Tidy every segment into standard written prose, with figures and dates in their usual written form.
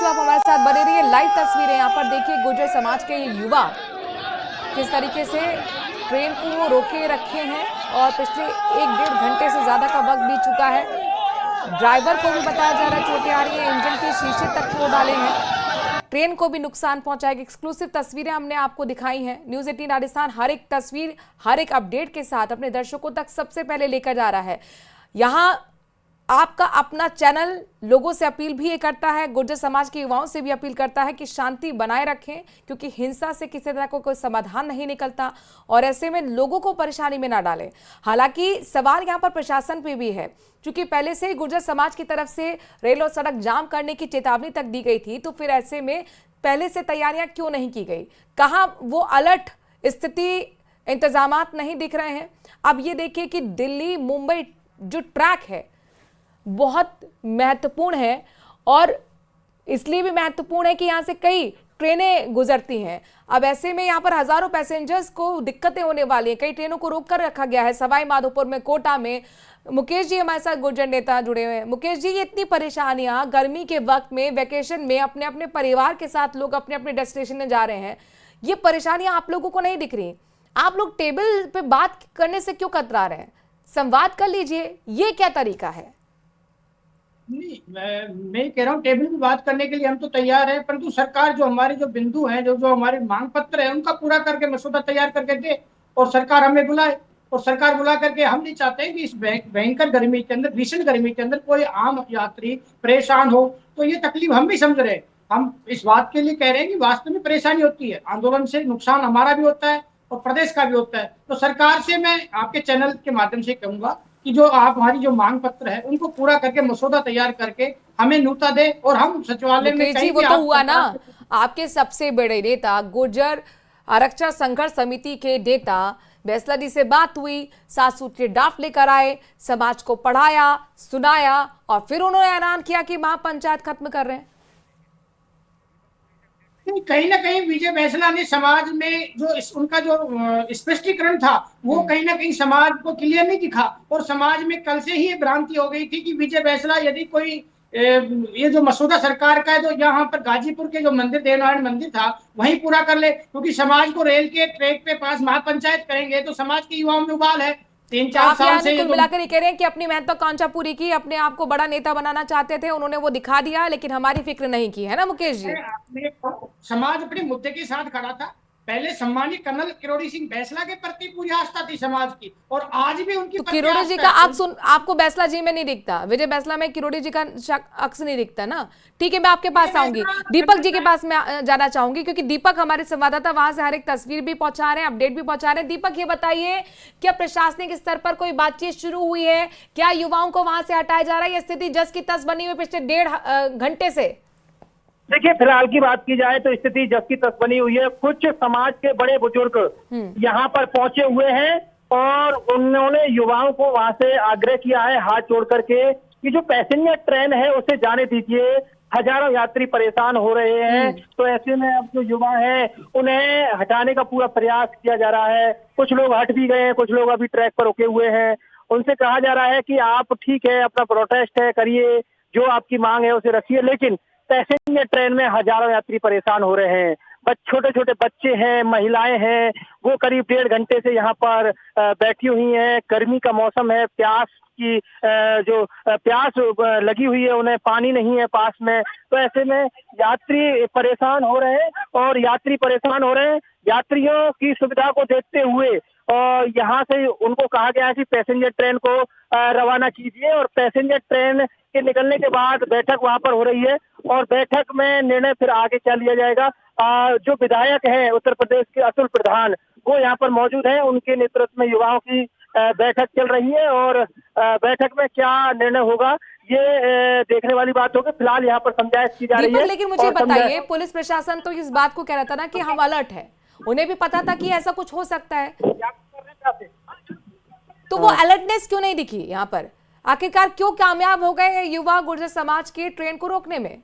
Issue आप हमारे साथ बने रहिए। लाइव तस्वीरें यहाँ पर देखिए, गुर्जर समाज के ये युवा किस तरीके से ट्रेन को वो रोके रखे हैं और पिछले 1-1.5 घंटे से ज्यादा का वक्त बीत चुका है। ड्राइवर को भी बताया जा रहा है चोटें आ रही है, इंजन के शीशे तक तोड़ डाले हैं, ट्रेन को भी नुकसान पहुंचाएगी। एक्सक्लूसिव तस्वीरें हमने आपको दिखाई हैं। न्यूज 18 राजस्थान हर एक तस्वीर, हर एक अपडेट के साथ अपने दर्शकों तक सबसे पहले लेकर जा रहा है। यहाँ आपका अपना चैनल लोगों से अपील भी ये करता है, गुर्जर समाज के युवाओं से भी अपील करता है कि शांति बनाए रखें, क्योंकि हिंसा से किसी तरह को कोई समाधान नहीं निकलता और ऐसे में लोगों को परेशानी में ना डालें। हालांकि सवाल यहाँ पर प्रशासन पे भी है, क्योंकि पहले से ही गुर्जर समाज की तरफ से रेल और सड़क जाम करने की चेतावनी तक दी गई थी, तो फिर ऐसे में पहले से तैयारियां क्यों नहीं की गई? कहाँ वो अलर्ट स्थिति, इंतजामात नहीं दिख रहे हैं? अब ये देखिए कि दिल्ली मुंबई जो ट्रैक है बहुत महत्वपूर्ण है और इसलिए भी महत्वपूर्ण है कि यहाँ से कई ट्रेनें गुजरती हैं। अब ऐसे में यहाँ पर हजारों पैसेंजर्स को दिक्कतें होने वाली हैं। कई ट्रेनों को रोक कर रखा गया है, सवाई माधोपुर में, कोटा में। मुकेश जी हमारे साथ गुर्जर नेता जुड़े हुए हैं। मुकेश जी, ये इतनी परेशानियां गर्मी के वक्त में, वेकेशन में अपने अपने परिवार के साथ लोग अपने अपने डेस्टिनेशन में जा रहे हैं, ये परेशानियां आप लोगों को नहीं दिख रही? आप लोग टेबल पे बात करने से क्यों कतरा रहे हैं? संवाद कर लीजिए, ये क्या तरीका है? नहीं, मैं कह रहा हूँ टेबल पे बात करने के लिए हम तो तैयार हैं, परंतु सरकार जो हमारे जो बिंदु हैं, जो जो हमारे मांग पत्र है, उनका पूरा करके मसौदा तैयार करके दे और सरकार हमें बुलाए। और सरकार बुला करके, हम नहीं चाहते हैं कि इस भयंकर गर्मी के अंदर, भीषण गर्मी के अंदर कोई आम यात्री परेशान हो। तो ये तकलीफ हम भी समझ रहे हैं। हम इस बात के लिए कह रहे हैं कि वास्तव में परेशानी होती है, आंदोलन से नुकसान हमारा भी होता है और प्रदेश का भी होता है। तो सरकार से मैं आपके चैनल के माध्यम से कहूंगा कि जो आप हमारी जो मांग पत्र है उनको पूरा करके मसौदा तैयार करके हमें न्योता दे और हम सचिवालय में मुकेश जी, वो तो हुआ ना, आपके सबसे बड़े नेता गुर्जर आरक्षण संघर्ष समिति के नेता बैसला जी से बात हुई, 7 सूत्रीय ड्राफ्ट लेकर आए, समाज को पढ़ाया, सुनाया और फिर उन्होंने ऐलान किया कि महापंचायत खत्म कर रहे हैं। कहीं ना कहीं विजय बैसला ने समाज में जो उनका जो स्पष्टीकरण था वो कहीं ना कहीं समाज को क्लियर नहीं दिखा और समाज में कल से ही भ्रांति हो गई थी कि विजय बैसला यदि कोई ये जो मसौदा सरकार का है तो यहाँ पर गाजीपुर के जो मंदिर, देवनारायण मंदिर था, वहीं पूरा कर ले, क्योंकि समाज को रेल के ट्रैक पे पास महापंचायत करेंगे तो समाज के युवाओं में उबाल है। 3-4 साल से कुल मिलाकर ये कह रहे हैं कि अपनी महत्वाकांक्षा पूरी की, अपने आप को बड़ा नेता बनाना चाहते थे, उन्होंने वो दिखा दिया, लेकिन हमारी फिक्र नहीं की, है ना मुकेश जी? समाज अपने मुद्दे के साथ खड़ा था। पहले सम्मानीय कर्नल किरोड़ी सिंह बैसला के प्रति पूरी आस्था थी समाज की और आज भी उनकी। तो किरोड़ी जी का अक्स आपको बैसला जी में नहीं दिखता, विजय बैसला में किरोड़ी जी का अक्स नहीं दिखता ना? ठीक है, मैं आपके पास आऊंगी, दीपक जी के पास मैं जाना चाहूंगी, क्योंकि दीपक हमारे संवाददाता वहां से हर एक तस्वीर भी पहुंचा रहे हैं, अपडेट भी पहुंचा रहे हैं। दीपक, ये बताइए, क्या प्रशासनिक स्तर पर कोई बातचीत शुरू हुई है? क्या युवाओं को वहां से हटाया जा रहा है? ये स्थिति जस की तस बनी हुई पिछले 1.5 घंटे से? देखिए, फिलहाल की बात की जाए तो स्थिति जस की तस बनी हुई है। कुछ समाज के बड़े बुजुर्ग यहाँ पर पहुंचे हुए हैं और उन्होंने युवाओं को वहां से आग्रह किया है हाथ जोड़ करके कि जो पैसेंजर ट्रेन है उसे जाने दीजिए, हजारों यात्री परेशान हो रहे हैं। तो ऐसे में अब जो युवा हैं उन्हें हटाने का पूरा प्रयास किया जा रहा है। कुछ लोग हट भी गए हैं, कुछ लोग अभी ट्रैक पर रुके हुए हैं। उनसे कहा जा रहा है कि आप ठीक है, अपना प्रोटेस्ट है करिए, जो आपकी मांग है उसे रखिए, लेकिन पैसेंजर ट्रेन में हजारों यात्री परेशान हो रहे हैं। छोटे छोटे बच्चे हैं, महिलाएं हैं, वो करीब 1.5 घंटे से यहाँ पर बैठी हुई हैं। गर्मी का मौसम है, प्यास की जो प्यास लगी हुई है, उन्हें पानी नहीं है पास में। तो ऐसे में यात्री परेशान हो रहे हैं और यात्रियों की सुविधा को देखते हुए और यहाँ से उनको कहा गया है कि पैसेंजर ट्रेन को रवाना कीजिए और पैसेंजर ट्रेन के निकलने के बाद बैठक वहां पर हो रही है और बैठक में निर्णय फिर आगे क्या लिया जाएगा। जो विधायक हैं उत्तर प्रदेश के अतुल प्रधान, वो यहाँ पर मौजूद हैं, उनके नेतृत्व में युवाओं की बैठक चल रही है और बैठक में क्या निर्णय होगा ये देखने वाली बात होगी। फिलहाल यहाँ पर समझाइश की जा रही है। लेकिन मुझे बताइए, पुलिस प्रशासन तो इस बात को कह रहा था ना कि हम अलर्ट है, उन्हें भी पता था कि ऐसा कुछ हो सकता है, तो वो अलर्टनेस क्यों नहीं दिखी यहाँ पर? आखिरकार क्यों कामयाब हो गए युवा गुर्जर समाज की ट्रेन को रोकने में?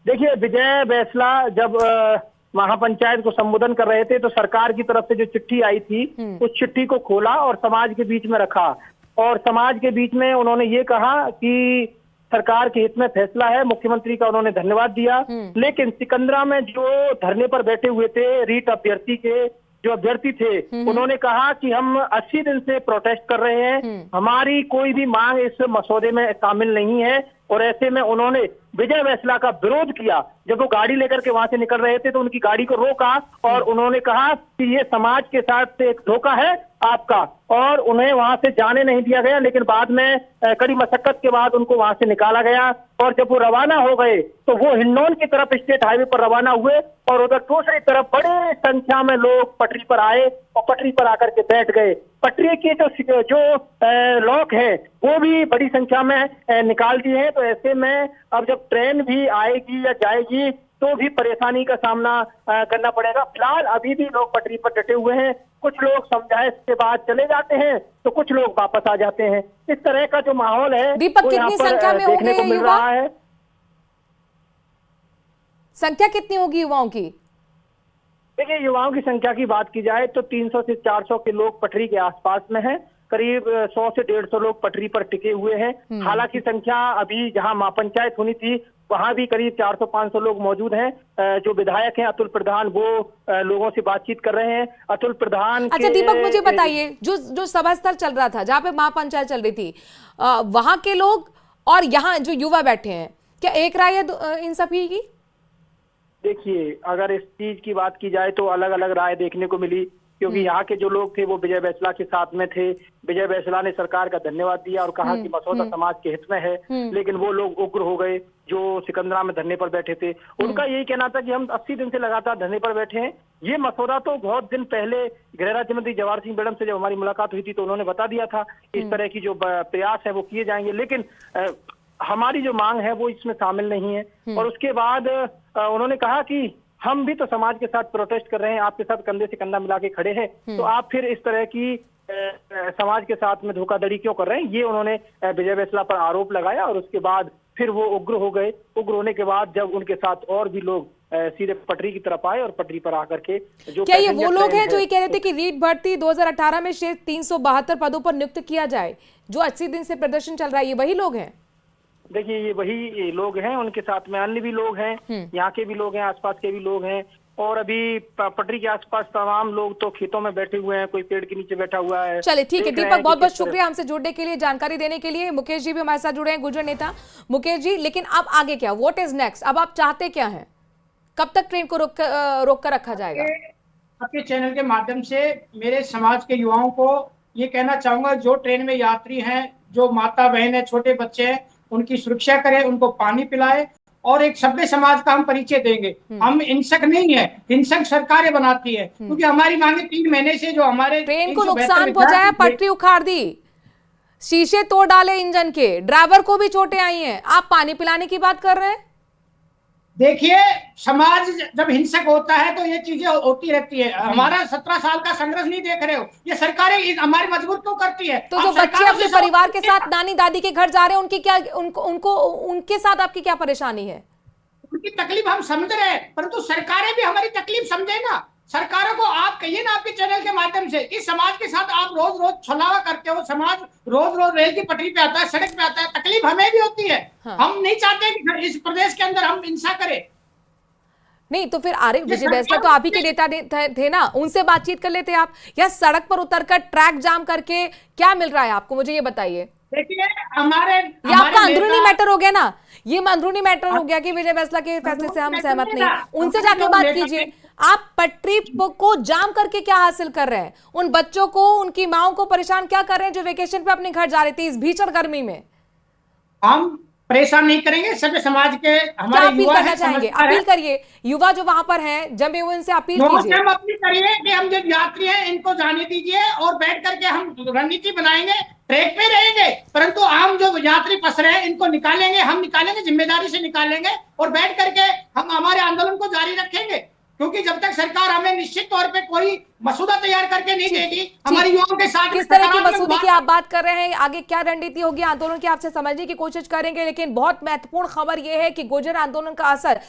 देखिए, विजय बैसला जब महापंचायत को संबोधन कर रहे थे तो सरकार की तरफ से जो चिट्ठी आई थी उस चिट्ठी को खोला और समाज के बीच में रखा और समाज के बीच में उन्होंने ये कहा कि सरकार के हित में फैसला है। मुख्यमंत्री का उन्होंने धन्यवाद दिया। लेकिन सिकंदरा में जो धरने पर बैठे हुए थे रीट अभ्यर्थी के जो अभ्यर्थी थे, उन्होंने कहा कि हम 80 दिन से प्रोटेस्ट कर रहे हैं, हमारी कोई भी मांग इस मसौदे में शामिल नहीं है। और ऐसे में उन्होंने विजय वैसला का विरोध किया। जब वो गाड़ी लेकर के वहां से निकल रहे थे तो उनकी गाड़ी को रोका और उन्होंने कहा कि ये समाज के साथ एक धोखा है आपका, और उन्हें वहां से जाने नहीं दिया गया। लेकिन बाद में कड़ी मशक्कत के बाद उनको वहां से निकाला गया और जब वो रवाना हो गए तो वो हिंडौन की तरफ स्टेट हाईवे पर रवाना हुए और उधर दूसरी तरफ बड़ी संख्या में लोग पटरी पर आए और पटरी पर आकर के बैठ गए। पटरी के जो लॉक है वो भी बड़ी संख्या में निकाल दिए हैं। तो ऐसे में अब जब ट्रेन भी आएगी या जाएगी तो भी परेशानी का सामना करना पड़ेगा। फिलहाल अभी भी लोग पटरी पर डटे हुए हैं। कुछ लोग समझाइश के बाद चले जाते हैं तो कुछ लोग वापस आ जाते हैं। इस तरह का जो माहौल है दीपक, वो यहाँ कितनी पर संख्या में देखने को होंगे मिल युवा? रहा है। संख्या कितनी होगी युवाओं की? देखिए, युवाओं की संख्या की बात की जाए तो 300 से 400 के लोग पटरी के आसपास में हैं। करीब 100 से 150 लोग पटरी पर टिके हुए हैं। हालांकि संख्या अभी जहां महापंचायत होनी थी वहां भी करीब 400-500 लोग मौजूद हैं। जो विधायक हैं अतुल प्रधान, वो लोगों से बातचीत कर रहे हैं। अतुल प्रधान अच्छा दीपक, मुझे बताइए, जो सभा स्थल चल रहा था जहां पे महापंचायत चल रही थी, वहां के लोग और यहाँ जो युवा बैठे हैं, क्या एक राय है इन सभी की? देखिए, अगर इस चीज की बात की जाए तो अलग अलग राय देखने को मिली, क्योंकि यहाँ के जो लोग थे वो विजय वैसला के साथ में थे। विजय वैसला ने सरकार का धन्यवाद दिया और कहा कि मसौदा समाज के हित में है। लेकिन वो लोग उग्र हो गए जो सिकंदरा में धरने पर बैठे थे। उनका यही कहना था कि हम 80 दिन से लगातार धरने पर बैठे हैं। ये मसौदा तो बहुत दिन पहले गृह राज्य मंत्री जवाहर सिंह मैडम से जब हमारी मुलाकात हुई थी तो उन्होंने बता दिया था इस तरह की जो प्रयास है वो किए जाएंगे, लेकिन हमारी जो मांग है वो इसमें शामिल नहीं है। और उसके बाद उन्होंने कहा कि हम भी तो समाज के साथ प्रोटेस्ट कर रहे हैं, आपके साथ कंधे से कंधा मिला के खड़े हैं, तो आप फिर इस तरह की समाज के साथ में धोखाधड़ी क्यों कर रहे हैं, ये उन्होंने विजय वैसला पर आरोप लगाया। और उसके बाद फिर वो उग्र हो गए। उग्र होने के बाद जब उनके साथ और भी लोग सीधे पटरी की तरफ आए और पटरी पर आकर के जो क्या ये वो लोग हैं जो ये कह रहे थे कि रीट भर्ती 2018 में शेष 372 पदों पर नियुक्त किया जाए, जो 80 दिन से प्रदर्शन चल रहा है, ये वही लोग हैं? देखिए, ये वही लोग हैं, उनके साथ में अन्य भी लोग हैं, यहाँ के भी लोग हैं, आसपास के भी लोग हैं। और अभी पटरी के आसपास तमाम लोग तो खेतों में बैठे हुए हैं, कोई पेड़ के नीचे बैठा हुआ है। चलिए ठीक है दीपक, बहुत बहुत शुक्रिया हमसे जुड़ने के लिए, जानकारी देने के लिए। मुकेश जी भी हमारे साथ जुड़े हैं, गुर्जर नेता मुकेश जी। लेकिन अब आगे क्या, व्हाट इज नेक्स्ट? अब आप चाहते क्या हैं? कब तक ट्रेन को रोक कर रखा जाएगा? आपके चैनल के माध्यम से मेरे समाज के युवाओं को ये कहना चाहूंगा, जो ट्रेन में यात्री हैं, जो माता बहन है, छोटे बच्चे हैं, उनकी सुरक्षा करें, उनको पानी पिलाए और एक सभ्य समाज का हम परिचय देंगे। हम हिंसक नहीं है, हिंसक सरकारें बनाती है, क्योंकि हमारी मांगे 3 महीने से जो हमारे ट्रेन को नुकसान पहुंचाया, पटरी उखाड़ दी, शीशे तोड़ डाले इंजन के, ड्राइवर को भी चोटें आई हैं, आप पानी पिलाने की बात कर रहे हैं? देखिए, समाज जब हिंसक होता है तो ये चीजें होती रहती है। हमारा 17 साल का संघर्ष नहीं देख रहे हो, ये सरकारें हमारी मजबूर क्यों करती है? तो जो बच्चे अपने परिवार के साथ नानी दादी के घर जा रहे हैं, उनकी क्या, उनको उनके साथ आपकी क्या परेशानी है? उनकी तकलीफ हम समझ रहे हैं, परंतु सरकारें भी हमारी तकलीफ समझे ना। सरकारों को आप कहिए ना आपके चैनल के माध्यम से, इस समाज के साथ आप रोज रोज छलावा करते हो, समाज रोज रोज रेल की पटरी पे आता है, सड़क पे आता है, तकलीफ हमें भी होती है। हाँ। हम नहीं चाहते कि इस प्रदेश के अंदर हम हिंसा करें। नहीं तो फिर आरिफ विजय वैसला तो आप ही के नेता थे ना, उनसे बातचीत कर लेते आप, या सड़क पर उतरकर ट्रैक जाम करके क्या मिल रहा है आपको, मुझे ये बताइए। देखिए, हमारे ये आपका अंदरूनी मैटर हो गया ना, ये अंदरूनी मैटर हो गया कि विजय वैसला के फैसले से हम सहमत नहीं। उनसे जाके बात कीजिए। आप पटरी को जाम करके क्या हासिल कर रहे हैं? उन बच्चों को, उनकी माओं को परेशान क्या कर रहे हैं जो वेकेशन पे अपने घर जा रहे थे इस भीषण गर्मी में? हम परेशान नहीं करेंगे, सभी समाज के हमारे अपील करना चाहेंगे, अपील करिए, युवा जो वहां पर हैं जमे हुए, उनसे अपील कीजिए। हम अपील करिए कि हम जो यात्री हैं इनको जाने दीजिए और बैठ करके हम रणनीति बनाएंगे, ट्रैक पे रहेंगे, परंतु हम जो यात्री फंस रहे हैं इनको निकालेंगे, हम निकालेंगे, जिम्मेदारी से निकालेंगे और बैठ करके हम हमारे आंदोलन को जारी रखेंगे। क्योंकि जब तक सरकार हमें निश्चित तौर पे कोई मसूदा तैयार करके नहीं देगी, हमारी युवाओं के साथ किस तरह की मसूदे की आप बात कर रहे हैं, आगे क्या रणनीति होगी आंदोलन की, आपसे समझने की कोशिश करेंगे। लेकिन बहुत महत्वपूर्ण खबर यह है कि गुर्जर आंदोलन का असर